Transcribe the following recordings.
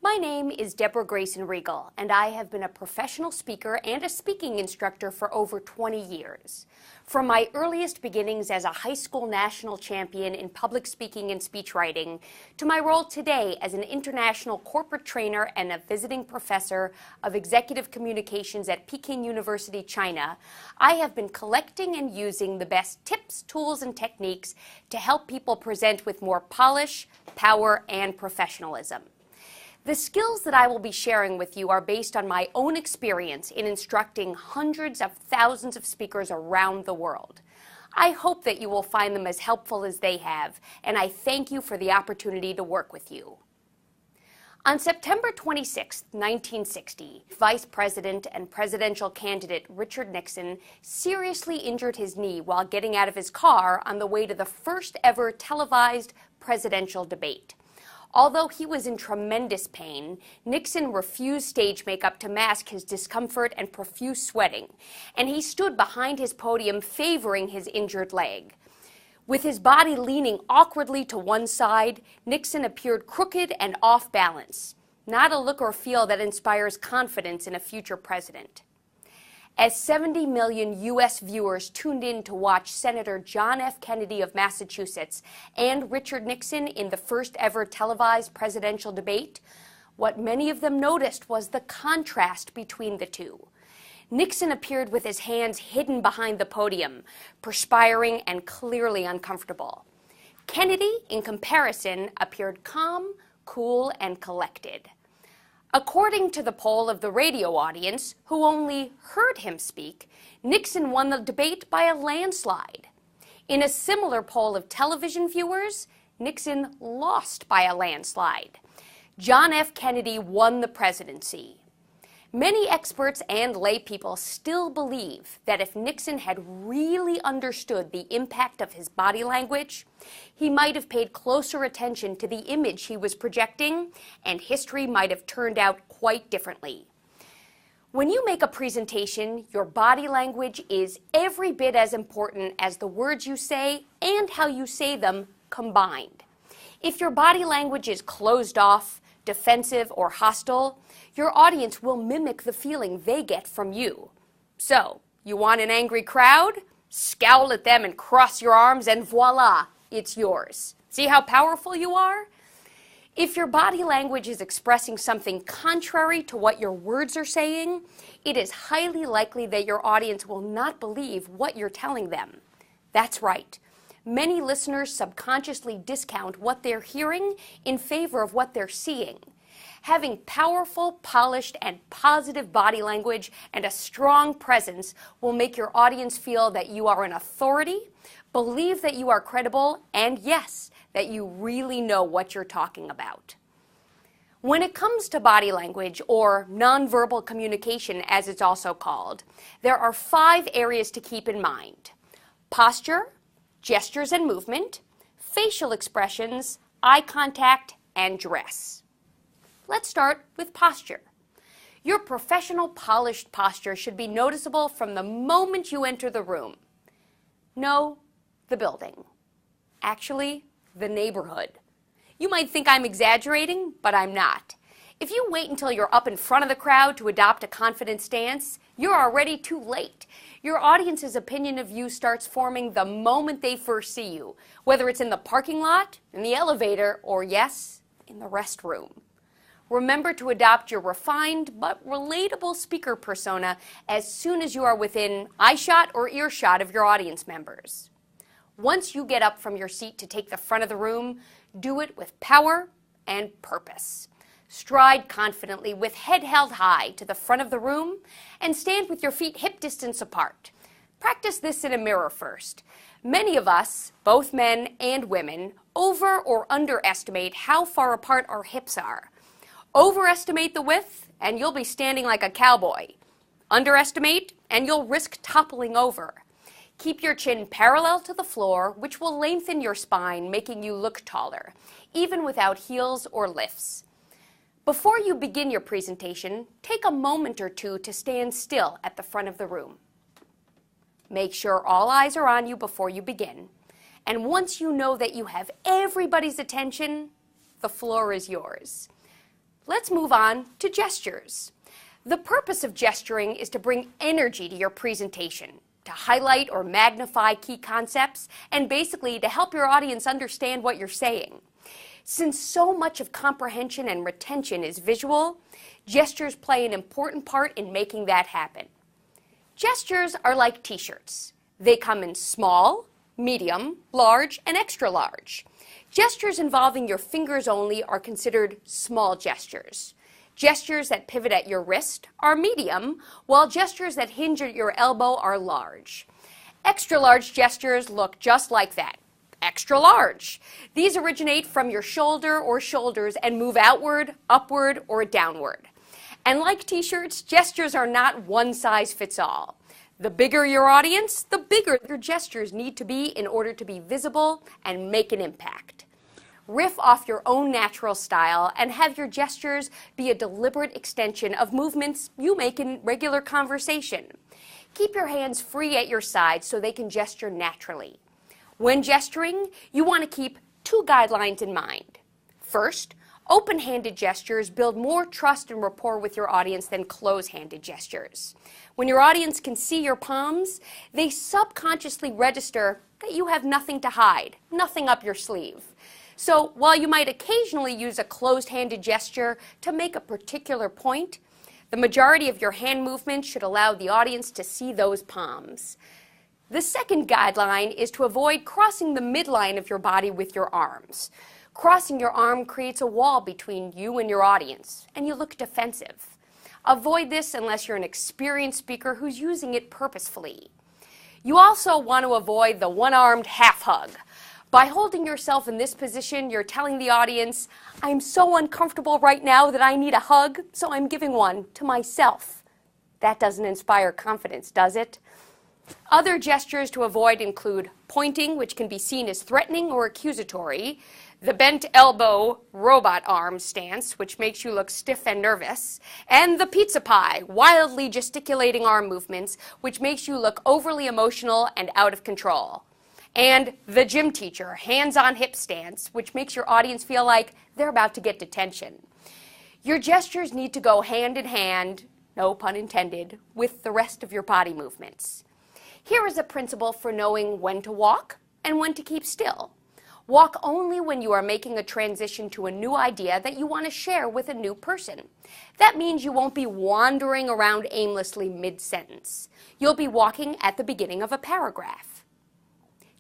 My name is Deborah Grayson Regal, and I have been a professional speaker and a speaking instructor for over 20 years. From my earliest beginnings as a high school national champion in public speaking and speech writing, to my role today as an international corporate trainer and a visiting professor of executive communications at Peking University, China, I have been collecting and using the best tips, tools, and techniques to help people present with more polish, power, and professionalism. The skills that I will be sharing with you are based on my own experience in instructing hundreds of thousands of speakers around the world. I hope that you will find them as helpful as they have, and I thank you for the opportunity to work with you. On September 26, 1960, Vice President and presidential candidate Richard Nixon seriously injured his knee while getting out of his car on the way to the first ever televised presidential debate. Although he was in tremendous pain, Nixon refused stage makeup to mask his discomfort and profuse sweating, and he stood behind his podium favoring his injured leg. With his body leaning awkwardly to one side, Nixon appeared crooked and off balance, not a look or feel that inspires confidence in a future president. As 70 million U.S. viewers tuned in to watch Senator John F. Kennedy of Massachusetts and Richard Nixon in the first ever televised presidential debate, what many of them noticed was the contrast between the two. Nixon appeared with his hands hidden behind the podium, perspiring and clearly uncomfortable. Kennedy, in comparison, appeared calm, cool, and collected. According to the poll of the radio audience, who only heard him speak, Nixon won the debate by a landslide. In a similar poll of television viewers, Nixon lost by a landslide. John F. Kennedy won the presidency. Many experts and lay people still believe that if Nixon had really understood the impact of his body language, he might have paid closer attention to the image he was projecting, and history might have turned out quite differently. When you make a presentation, your body language is every bit as important as the words you say and how you say them combined. If your body language is closed off, defensive, or hostile, your audience will mimic the feeling they get from you. So, you want an angry crowd? Scowl at them and cross your arms and voila, it's yours. See how powerful you are? If your body language is expressing something contrary to what your words are saying, it is highly likely that your audience will not believe what you're telling them. That's right. Many listeners subconsciously discount what they're hearing in favor of what they're seeing. Having powerful, polished, and positive body language and a strong presence will make your audience feel that you are an authority, believe that you are credible, and yes, that you really know what you're talking about. When it comes to body language, or nonverbal communication as it's also called, there are 5 areas to keep in mind: posture, gestures and movement, facial expressions, eye contact, and dress. Let's start with posture. Your professional, polished posture should be noticeable from the moment you enter the room. No, the building. Actually, the neighborhood. You might think I'm exaggerating, but I'm not. If you wait until you're up in front of the crowd to adopt a confident stance, you're already too late. Your audience's opinion of you starts forming the moment they first see you, whether it's in the parking lot, in the elevator, or yes, in the restroom. Remember to adopt your refined but relatable speaker persona as soon as you are within eyeshot or earshot of your audience members. Once you get up from your seat to take the front of the room, do it with power and purpose. Stride confidently with head held high to the front of the room and stand with your feet hip distance apart. Practice this in a mirror first. Many of us, both men and women, over or underestimate how far apart our hips are. Overestimate the width and you'll be standing like a cowboy. Underestimate and you'll risk toppling over. Keep your chin parallel to the floor, which will lengthen your spine, making you look taller, even without heels or lifts. Before you begin your presentation, take a moment or two to stand still at the front of the room. Make sure all eyes are on you before you begin. And once you know that you have everybody's attention, the floor is yours. Let's move on to gestures. The purpose of gesturing is to bring energy to your presentation, to highlight or magnify key concepts, and basically to help your audience understand what you're saying. Since so much of comprehension and retention is visual, gestures play an important part in making that happen. Gestures are like t-shirts. They come in small, medium, large, and extra large. Gestures involving your fingers only are considered small gestures. Gestures that pivot at your wrist are medium, while gestures that hinge at your elbow are large. Extra large gestures look just like that. Extra large. These originate from your shoulder or shoulders and move outward, upward, or downward. And like t-shirts, gestures are not one size fits all. The bigger your audience, the bigger your gestures need to be in order to be visible and make an impact. Riff off your own natural style and have your gestures be a deliberate extension of movements you make in regular conversation. Keep your hands free at your sides so they can gesture naturally. When gesturing, you want to keep two guidelines in mind. First, open-handed gestures build more trust and rapport with your audience than closed-handed gestures. When your audience can see your palms, they subconsciously register that you have nothing to hide, nothing up your sleeve. So while you might occasionally use a closed-handed gesture to make a particular point, the majority of your hand movements should allow the audience to see those palms. The second guideline is to avoid crossing the midline of your body with your arms. Crossing your arm creates a wall between you and your audience, and you look defensive. Avoid this unless you're an experienced speaker who's using it purposefully. You also want to avoid the one-armed half hug. By holding yourself in this position, you're telling the audience, I'm so uncomfortable right now that I need a hug, so I'm giving one to myself. That doesn't inspire confidence, does it? Other gestures to avoid include pointing, which can be seen as threatening or accusatory, the bent elbow robot arm stance, which makes you look stiff and nervous, and the pizza pie, wildly gesticulating arm movements, which makes you look overly emotional and out of control. And the gym teacher, hands-on hip stance, which makes your audience feel like they're about to get detention. Your gestures need to go hand in hand, no pun intended, with the rest of your body movements. Here is a principle for knowing when to walk and when to keep still. Walk only when you are making a transition to a new idea that you want to share with a new person. That means you won't be wandering around aimlessly mid-sentence. You'll be walking at the beginning of a paragraph.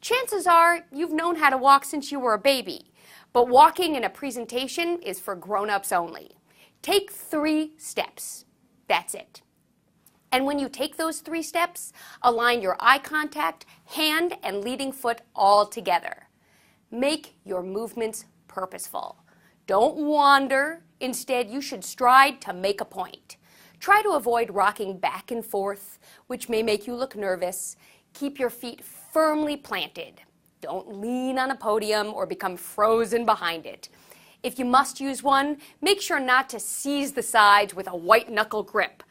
Chances are you've known how to walk since you were a baby, but walking in a presentation is for grown-ups only. Take 3 steps. That's it. And when you take those 3 steps, align your eye contact, hand, and leading foot all together. Make your movements purposeful. Don't wander. Instead, you should stride to make a point. Try to avoid rocking back and forth, which may make you look nervous. Keep your feet firmly planted. Don't lean on a podium or become frozen behind it. If you must use one, make sure not to seize the sides with a white-knuckle grip.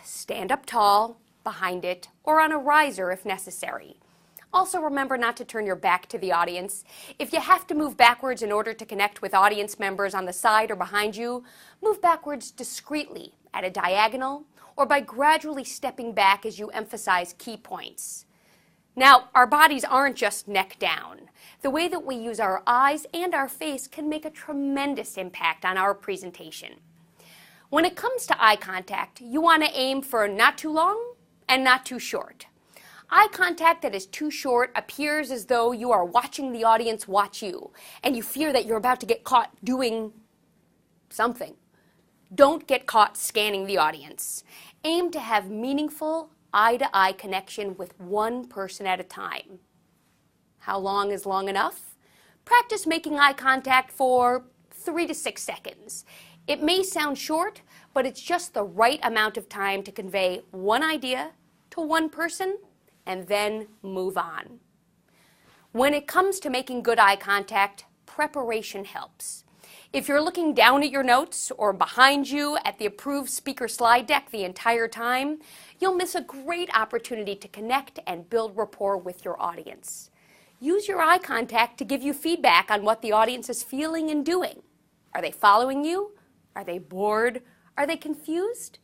Stand up tall, behind it, or on a riser if necessary. Also remember not to turn your back to the audience. If you have to move backwards in order to connect with audience members on the side or behind you, move backwards discreetly at a diagonal or by gradually stepping back as you emphasize key points. Now, our bodies aren't just neck down. The way that we use our eyes and our face can make a tremendous impact on our presentation. When it comes to eye contact, you want to aim for not too long and not too short. Eye contact that is too short appears as though you are watching the audience watch you, and you fear that you're about to get caught doing something. Don't get caught scanning the audience. Aim to have meaningful eye-to-eye connection with one person at a time. How long is long enough? Practice making eye contact for 3 to 6 seconds. It may sound short, but it's just the right amount of time to convey one idea to one person and then move on. When it comes to making good eye contact, preparation helps. If you're looking down at your notes or behind you at the approved speaker slide deck the entire time, you'll miss a great opportunity to connect and build rapport with your audience. Use your eye contact to give you feedback on what the audience is feeling and doing. Are they following you? Are they bored? Are they confused?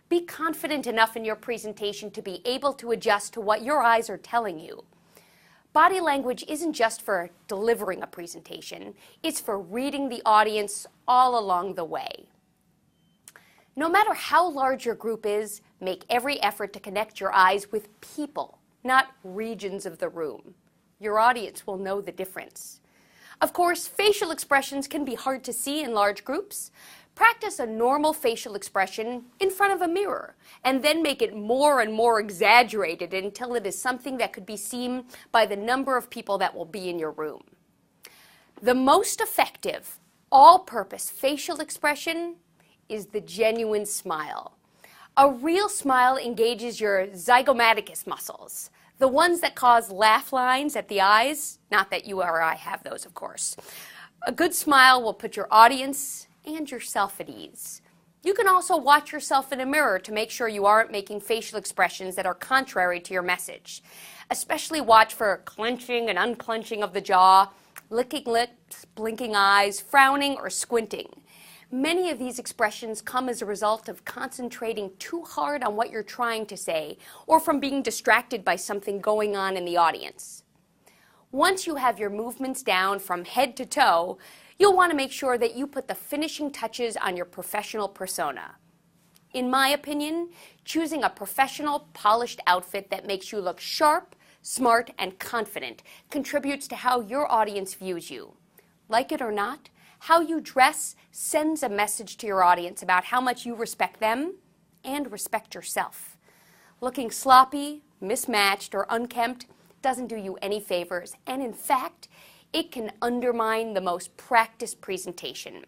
Be confident enough in your presentation to be able to adjust to what your eyes are telling you. Body language isn't just for delivering a presentation, it's for reading the audience all along the way. No matter how large your group is, make every effort to connect your eyes with people, not regions of the room. Your audience will know the difference. Of course, facial expressions can be hard to see in large groups. Practice a normal facial expression in front of a mirror, and then make it more and more exaggerated until it is something that could be seen by the number of people that will be in your room. The most effective, all-purpose facial expression is the genuine smile. A real smile engages your zygomaticus muscles, the ones that cause laugh lines at the eyes, not that you or I have those, of course. A good smile will put your audience and yourself at ease. You can also watch yourself in a mirror to make sure you aren't making facial expressions that are contrary to your message. Especially watch for clenching and unclenching of the jaw, licking lips, blinking eyes, frowning, or squinting. Many of these expressions come as a result of concentrating too hard on what you're trying to say or from being distracted by something going on in the audience. Once you have your movements down from head to toe, you'll want to make sure that you put the finishing touches on your professional persona. In my opinion, choosing a professional, polished outfit that makes you look sharp, smart, and confident contributes to how your audience views you. Like it or not, how you dress sends a message to your audience about how much you respect them and respect yourself. Looking sloppy, mismatched, or unkempt doesn't do you any favors, and in fact, it can undermine the most practiced presentation.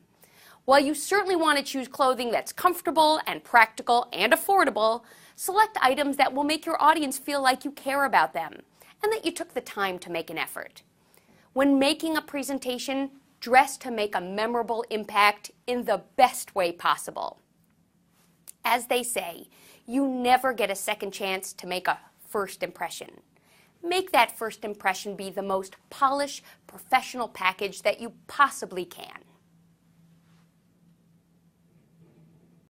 While you certainly want to choose clothing that's comfortable and practical and affordable, select items that will make your audience feel like you care about them and that you took the time to make an effort. When making a presentation, dress to make a memorable impact in the best way possible. As they say, you never get a second chance to make a first impression. Make that first impression be the most polished, professional package that you possibly can.